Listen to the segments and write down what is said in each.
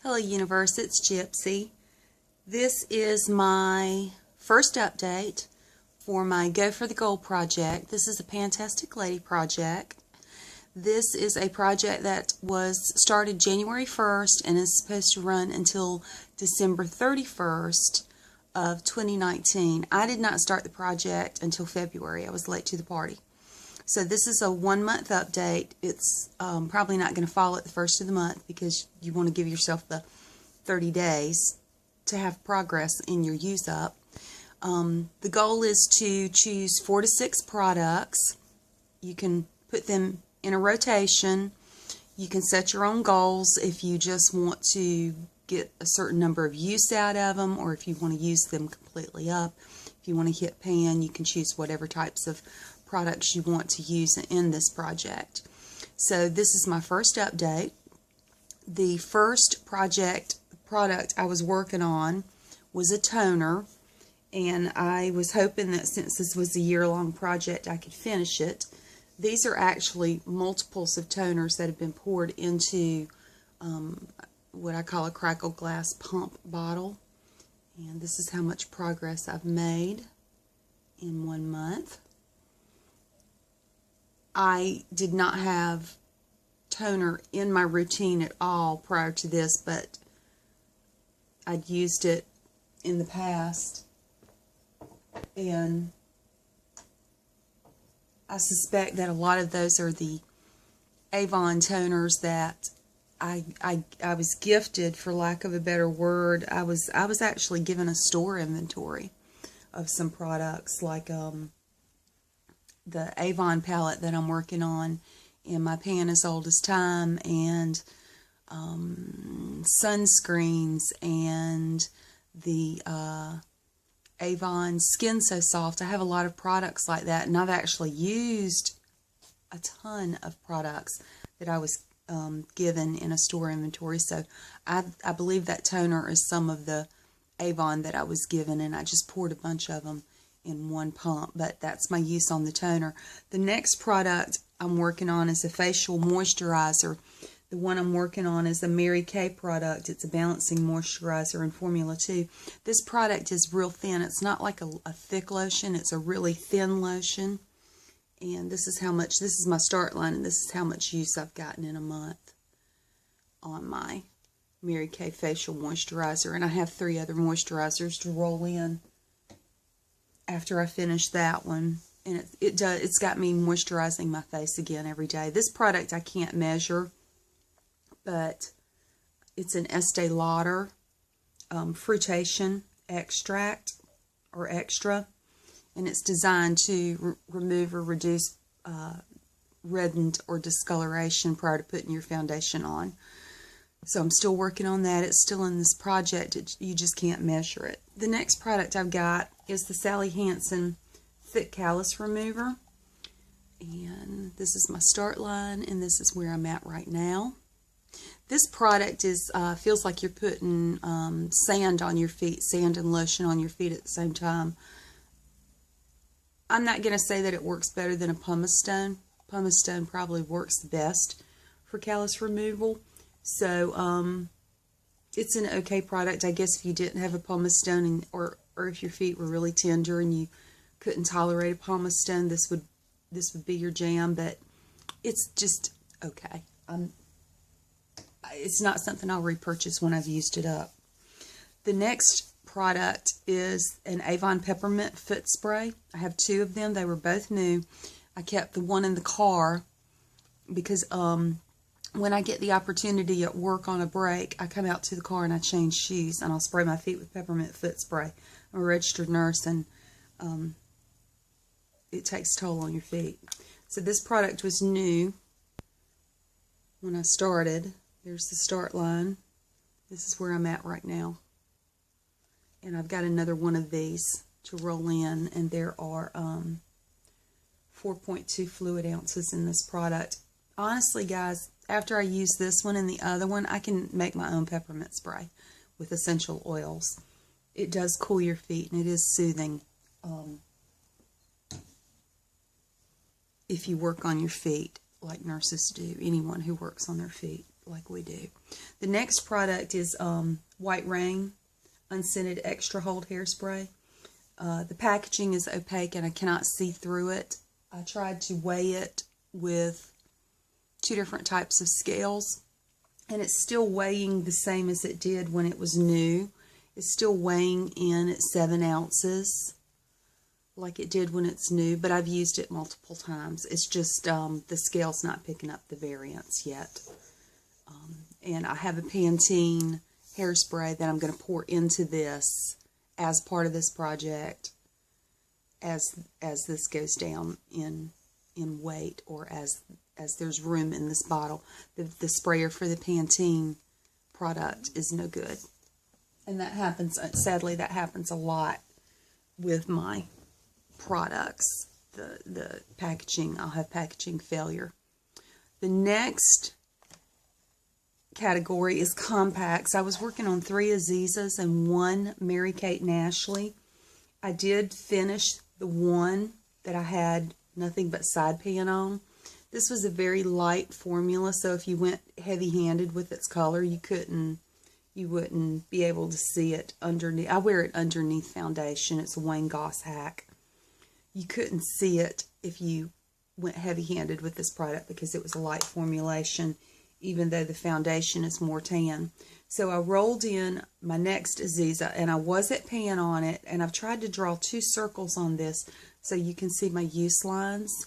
Hello Universe, it's Gypsy. This is my first update for my Go for the Gold project. This is a Fantastic Lady project. This is a project that was started January 1st and is supposed to run until December 31st of 2019. I did not start the project until February. I was late to the party. So this is a 1 month update. It's probably not going to fall at the first of the month because you want to give yourself the 30 days to have progress in your use up. The goal is to choose 4 to 6 products. You can put them in a rotation. You can set your own goals if you just want to get a certain number of use out of them, or if you want to use them completely up. If you want to hit pan, you can choose whatever types of products you want to use in this project. So this is my first update. The first product I was working on was a toner, and I was hoping that since this was a year-long project I could finish it. These are actually multiples of toners that have been poured into what I call a crackle glass pump bottle, and this is how much progress I've made in 1 month. I did not have toner in my routine at all prior to this, but I'd used it in the past, and I suspect that a lot of those are the Avon toners that I was gifted, for lack of a better word. I was actually given a store inventory of some products, like the Avon palette that I'm working on in my Pan as Old as Time, and sunscreens, and the Avon Skin So Soft. I have a lot of products like that, and I've actually used a ton of products that I was given in a store inventory. So I believe that toner is some of the Avon that I was given, and I just poured a bunch of them in one pump, but that's my use on the toner. The next product I'm working on is a facial moisturizer. The one I'm working on is a Mary Kay product. It's a balancing moisturizer in Formula 2. This product is real thin. It's not like a thick lotion. It's a really thin lotion. And this is how much, this is my start line, and this is how much use I've gotten in a month on my Mary Kay facial moisturizer. And I have 3 other moisturizers to roll in after I finish that one. And it's got me moisturizing my face again every day. This product I can't measure, but it's an Estee Lauder fruitation extract or extra, and it's designed to remove or reduce reddened or discoloration prior to putting your foundation on. So I'm still working on that. It's still in this project. You just can't measure it. The next product I've got is the Sally Hansen Thick Callus Remover. And this is my start line, and this is where I'm at right now. This product is feels like you're putting sand on your feet, sand and lotion on your feet at the same time. I'm not going to say that it works better than a pumice stone. Pumice stone probably works the best for callus removal. So it's an okay product. I guess if you didn't have a pumice stone, or if your feet were really tender and you couldn't tolerate a pumice stone, this would be your jam. But it's just okay. It's not something I'll repurchase when I've used it up. The next product is an Avon Peppermint Foot Spray. I have 2 of them. They were both new. I kept the one in the car because when I get the opportunity at work on a break, I come out to the car and I change shoes, and I'll spray my feet with peppermint foot spray. I'm a registered nurse, and it takes a toll on your feet. So this product was new when I started. There's the start line. This is where I'm at right now. And I've got another one of these to roll in, and there are 4.2 fluid ounces in this product. Honestly, guys, after I use this one and the other one, I can make my own peppermint spray with essential oils. It does cool your feet, and it is soothing if you work on your feet like nurses do, anyone who works on their feet. like we do. The next product is White Rain Unscented Extra Hold Hairspray. The packaging is opaque and I cannot see through it. I tried to weigh it with 2 different types of scales, and it's still weighing the same as it did when it was new. It's still weighing in at 7 ounces like it did when it's new, but I've used it multiple times. It's just the scale's not picking up the variance yet. And I have a Pantene hairspray that I'm going to pour into this as part of this project as this goes down in weight, or as there's room in this bottle. The sprayer for the Pantene product is no good. And that happens, sadly, that happens a lot with my products. The packaging, I'll have packaging failure. The next category is compacts. I was working on 3 Azizzas and 1 Mary-Kate and Ashley. I did finish the one that I had nothing but side pan on. This was a very light formula, so if you went heavy-handed with its color, you wouldn't be able to see it underneath. I wear it underneath foundation. It's a Wayne Goss hack. You couldn't see it if you went heavy-handed with this product because it was a light formulation, even though the foundation is more tan. So I rolled in my next Azizza, and I was at pan on it, and I've tried to draw 2 circles on this so you can see my use lines.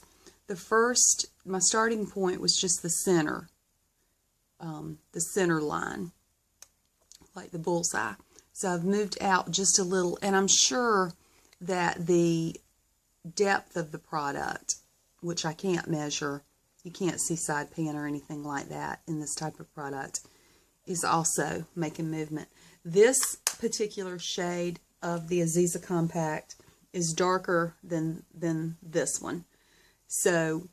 My starting point was just the center line, like the bullseye. So I've moved out just a little, and I'm sure that the depth of the product, which I can't measure, you can't see side pan or anything like that in this type of product, is also making movement. This particular shade of the Azizza Compact is darker than this one. So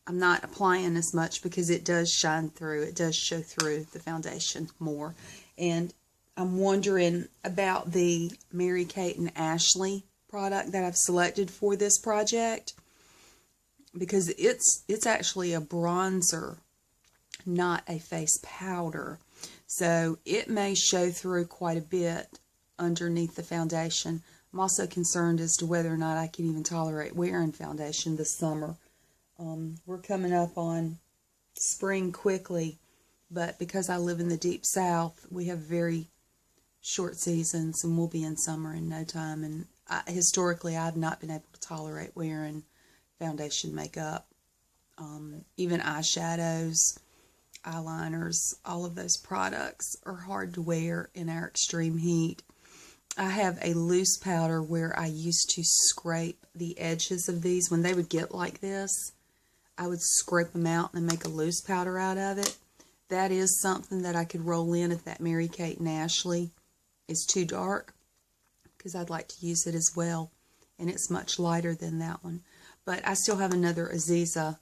I'm not applying as much because it does shine through. It does show through the foundation more. And I'm wondering about the Mary-Kate and Ashley product that I've selected for this project, because it's actually a bronzer, not a face powder. So it may show through quite a bit underneath the foundation. I'm also concerned as to whether or not I can even tolerate wearing foundation this summer. We're coming up on spring quickly, but because I live in the deep south, we have very short seasons, and we'll be in summer in no time. And historically, I've not been able to tolerate wearing foundation makeup. Even eyeshadows, eyeliners, all of those products are hard to wear in our extreme heat. I have a loose powder where I used to scrape the edges of these. When they would get like this, I would scrape them out and make a loose powder out of it. That is something that I could roll in if that Mary-Kate and Ashley is too dark, because I'd like to use it as well, and it's much lighter than that one. But I still have another Azizza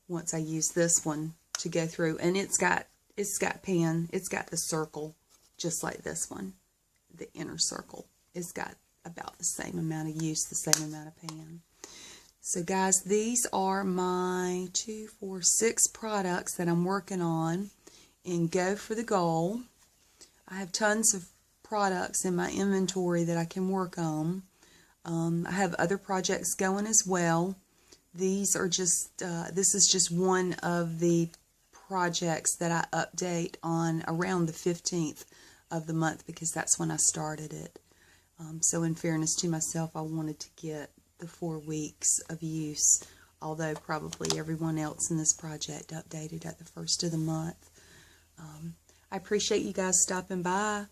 once I use this one to go through, and it's got pan, it's got the circle just like this one, the inner circle. It's got about the same amount of use, the same amount of pan. So guys, these are my 6 products that I'm working on in Go for the Goal. I have tons of products in my inventory that I can work on. I have other projects going as well. These are just, this is just one of the projects that I update on around the 15th of the month, because that's when I started it. So in fairness to myself, I wanted to get the 4 weeks of use, although probably everyone else in this project updated at the 1st of the month. I appreciate you guys stopping by.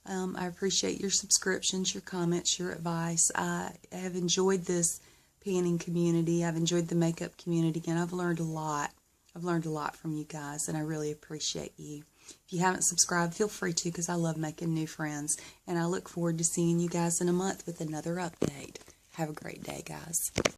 I appreciate your subscriptions, your comments, your advice. I have enjoyed this panning community. I've enjoyed the makeup community, and I've learned a lot. I've learned a lot from you guys, and I really appreciate you. If you haven't subscribed, feel free to, because I love making new friends. And I look forward to seeing you guys in a month with another update. Have a great day, guys.